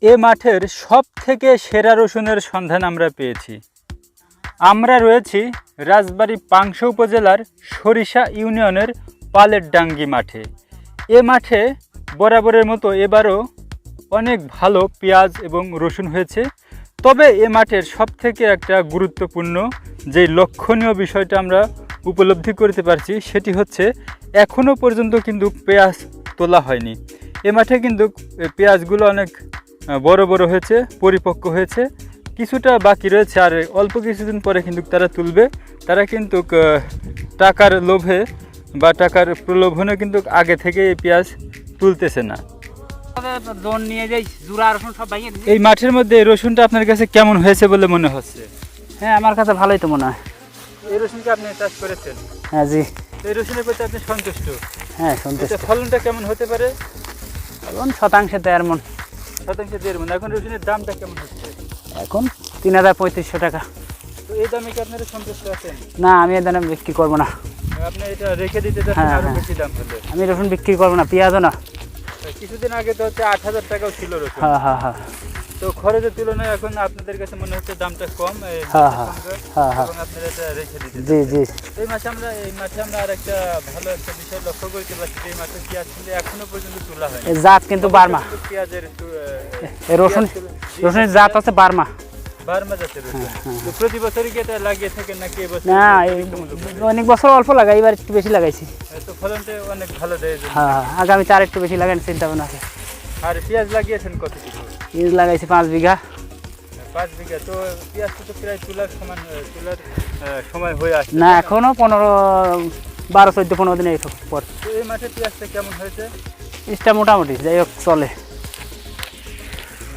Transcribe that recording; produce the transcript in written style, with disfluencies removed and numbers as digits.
এ মাঠের সবথেকে সেরা রসুনের সন্ধান আমরা পেয়েছি। আমরা রয়েছি রাজবাড়ী পাংশা উপজেলার সরিষা ইউনিয়নের পালেরডাঙ্গি মাঠে। এ মাঠে বরাবরের মতো এবারও অনেক ভালো পেঁয়াজ এবং রসুন হয়েছে। তবে এ মাঠের সবথেকে একটা গুরুত্বপূর্ণ যে লক্ষণীয় বিষয়টা আমরা উপলব্ধি করতে পারছি সেটি হচ্ছে এখনও পর্যন্ত কিন্তু পেঁয়াজ তোলা হয়নি। এ মাঠে কিন্তু পেঁয়াজগুলো অনেক বড় বড় হয়েছে, পরিপক্ক হয়েছে, কিছুটা বাকি রয়েছে। আর অল্প কিছুদিন পরে কিন্তু তারা তুলবে। তারা কিন্তু টাকার লোভে বা টাকার প্রলোভনে কিন্তু আগে থেকে এই পেঁয়াজ তুলতেছে না। এই মাঠের মধ্যে রসুনটা আপনার কাছে কেমন হয়েছে বলে মনে হচ্ছে? হ্যাঁ, আমার কাছে ভালোই তো মনে হয়। এই রসুনকে আপনি চাষ করেছেন? হ্যাঁ জি। এই রসুনের প্রতি আপনি সন্তুষ্ট? হ্যাঁ সন্তুষ্ট। ফলনটা কেমন হতে পারে? ফলন শতাংশে 1.5 মণ। শতাংশে 1.5 মণ। এখন রসুনের দামটা কেমন হচ্ছে? এখন 3,3500 টাকা। তো এই দামে কি আপনারা সন্তুষ্ট আছেন? না, আমি এই দামে বিক্রি করবো না। আপনি এটা রেখে দিতে চাচ্ছেন আরো বেশি দাম হলে? আমি রসুন বিক্রি করবো না, পেঁয়াজও না। কিছুদিন আগে তো হচ্ছে 8,000 টাকাও ছিল রসুন। হ্যাঁ হ্যাঁ হ্যাঁ। তো খরচের তুলনায় এখন আপনাদের কাছে মনে হচ্ছে দামটা কম, হ্যাঁ হ্যাঁ হ্যাঁ। এবং আপনারা এটা রেখে দিতে জি জি। এই মাঠে আমরা আর একটা ভালো একটা বিষয় লক্ষ্য করতে পারছি, এই মাঠে পেঁয়াজ কিন্তু এখনো পর্যন্ত তোলা হয়নি। এই জাত কিন্তু বার্মা। পেঁয়াজের এই রসুনের জাত আছে বার্মা। বার্মা জাতের রসুন। তো প্রতি বছরই কি এটা লাগিয়ে থাকেন নাকি এবছর? না, অনেক বছর অল্প লাগাই, এবার একটু বেশি লাগাইছি। তো ফলনটা অনেক ভালো দেয়। হ্যাঁ, আগামী 4 একটু বেশি লাগানোর চিন্তা ভাবনা আছে। আর পেঁয়াজ লাগিয়েছেন কত কিলো? পেঁয়াজ লাগাইছি 5 বিঘা। 5 বিঘা। তো পেঁয়াজ তো প্রায় তোলার সময় হয়ে আসছে না, এখনো 12, 14, 15 দিনের পর। তো এই মাঠে পেঁয়াজটা কেমন হয়েছে? মোটামুটি যাই হোক চলে।